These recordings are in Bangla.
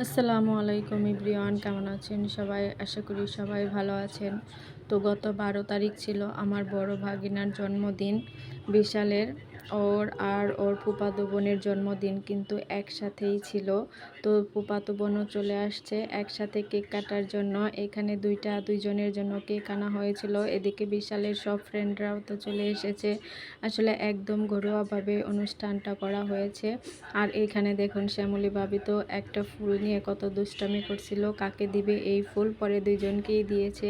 আসসালামু আলাইকুম এভরিওয়ান, কেমন আছেন সবাই? আশা করি সবাই ভালো আছেন। তো গত 12 তারিখ ছিল আমার বড় ভাগিনার জন্মদিন বিশালের। ওর ফুফাতো বোনের জন্মদিন কিন্তু একসাথেই ছিল। তো ফুফাতো বোনও চলে আসছে একসাথে কেক কাটার জন্য। এখানে দুইজনের জন্য কেক আনা হয়েছিল। এদিকে বিশালের সব ফ্রেন্ডরাও তো চলে এসেছে। আসলে একদম ঘরোয়াভাবে অনুষ্ঠানটা করা হয়েছে। আর এখানে দেখুন শ্যামলী ভাবি তো একটা ফুল নিয়ে কত দুষ্টামি করছিল, কাকে দিবে এই ফুল, পরে দুইজনকেই দিয়েছে।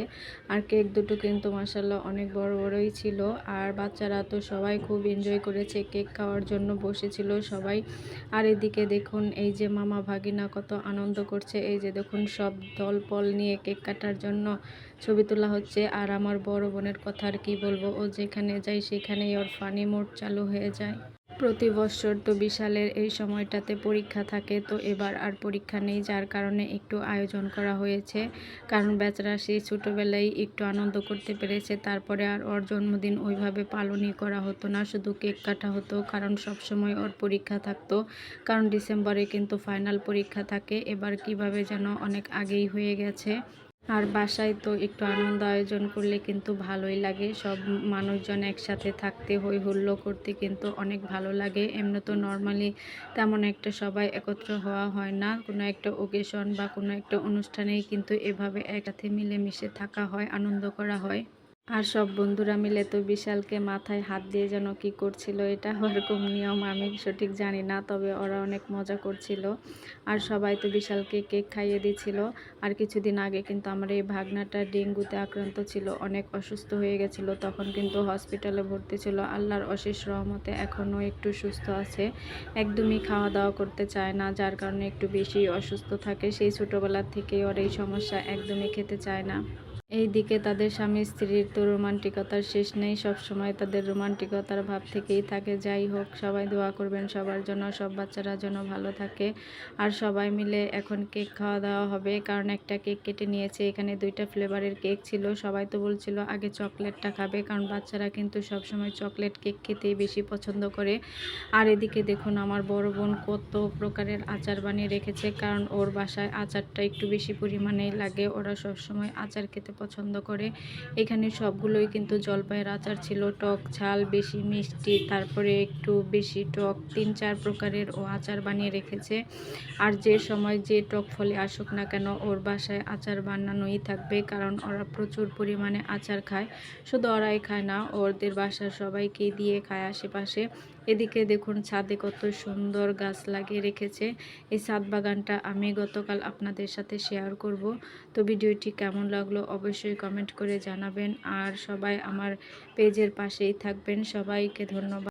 আর কেক দুটো কিন্তু মাশাআল্লাহ অনেক বড় বড়ই ছিল। আর বাচ্চারা তো সবাই খুব এনজয় করেছে, কেক খাওয়ার জন্য বসেছিল সবাই। আর এদিকে দেখুন এই যে মামা ভাগিনা কত আনন্দ করছে। এই যে দেখুন সব দলপল নিয়ে কেক কাটার জন্য ছবি তোলা হচ্ছে। আর আমার বড় বোনের কথা আর কি বলবো, ও যেখানে যায় সেখানেই ওর ফানি মোড চালু হয়ে যায়। প্রতি বছর তো বিশালের এই সময়টাতে পরীক্ষা থাকে, তো এবার আর পরীক্ষা নেই, যার কারণে একটু আয়োজন করা হয়েছে। কারণ বেচারা সেই ছোটোবেলায় একটু আনন্দ করতে পেরেছে, তারপরে আর ওর জন্মদিন ওইভাবে পালনই করা হতো না, শুধু কেক কাটা হতো। কারণ সব সময় ওর পরীক্ষা থাকতো, কারণ ডিসেম্বরে কিন্তু ফাইনাল পরীক্ষা থাকে। এবার কিভাবে যেন অনেক আগেই হয়ে গেছে। আর বাসায় তো একটু আনন্দ আয়োজন করলে কিন্তু ভালোই লাগে, সব মানুষজন একসাথে থাকতে হই হুল্লো করতে কিন্তু অনেক ভালো লাগে। এমনি তো নর্মালি তেমন একটা সবাই একত্র হওয়া হয় না, কোনো একটা ওকেশন বা কোনো একটা অনুষ্ঠানেই কিন্তু এভাবে একসাথে মিলেমিশে থাকা হয়, আনন্দ করা হয়। আর সব বন্ধুরা মিলে তো বিশালকে মাথায় হাত দিয়ে যেন কি করছিল, এটা ওরকম নিয়ম আমি সঠিক জানি না, তবে ওরা অনেক মজা করছিল। আর সবাই তো বিশালকে কেক খাইয়ে দিচ্ছিল। আর কিছুদিন আগে কিন্তু আমার এই ভাগনাটা ডেঙ্গুতে আক্রান্ত ছিল, অনেক অসুস্থ হয়ে গেছিল, তখন কিন্তু হসপিটালে ভর্তি ছিল। আল্লাহর অশেষ রহমতে এখনও একটু সুস্থ আছে। একদমই খাওয়া দাওয়া করতে চায় না, যার কারণে একটু বেশি অসুস্থ থাকে। সেই ছোটোবেলার থেকেই ওর এই সমস্যা, একদমই খেতে চায় না। এইদিকে তাদের স্বামী স্ত্রীর তো রোমান্টিকতার শেষ নেই, সব সময় তাদের রোমান্টিকতার ভাব থেকেই থাকে। যাই হোক, সবাই দোয়া করবেন সবার জন্য, সব বাচ্চারা যেন ভালো থাকে। আর সবাই মিলে এখন কেক খাওয়া দাওয়া হবে, কারণ একটা কেক কেটে নিয়েছে। এখানে 2টা ফ্লেভারের কেক ছিল। সবাই তো বলছিল আগে চকলেটটা খাবে, কারণ বাচ্চারা কিন্তু সব সময় চকলেট কেক খেতেই বেশি পছন্দ করে। আর এদিকে দেখুন আমার বড় বোন কত প্রকারের আচার বানিয়ে রেখেছে, কারণ ওর বাসায় আচারটা একটু বেশি পরিমাণেই লাগে, ওরা সব সময় আচার খেতে পছন্দ করে। এখানে সবগুলোই কিন্তু জলপাইয়ের আচার ছিল, টক ঝাল বেশি মিষ্টি, তারপরে একটু বেশি টক, 3-4 প্রকারের ও আচার বানিয়ে রেখেছে। আর যে সময় যে টক ফলে আসুক না কেন, ওর বাসায় আচার বানানোই থাকবে, কারণ ওরা প্রচুর পরিমাণে আচার খায়। শুধু ওরাই খায় না, ওদের বাসার সবাইকে দিয়ে খায় আশেপাশে। এদিকে দেখুন ছাদে কত সুন্দর গাছ লাগিয়ে রেখেছে। এই ছাদ বাগানটা আমি গতকাল আপনাদের সাথে শেয়ার করব। তো ভিডিওটি কেমন লাগলো অবশ্যই কমেন্ট করে জানাবেন। আর সবাই আমার পেজের পাশেই থাকবেন। সবাইকে ধন্যবাদ।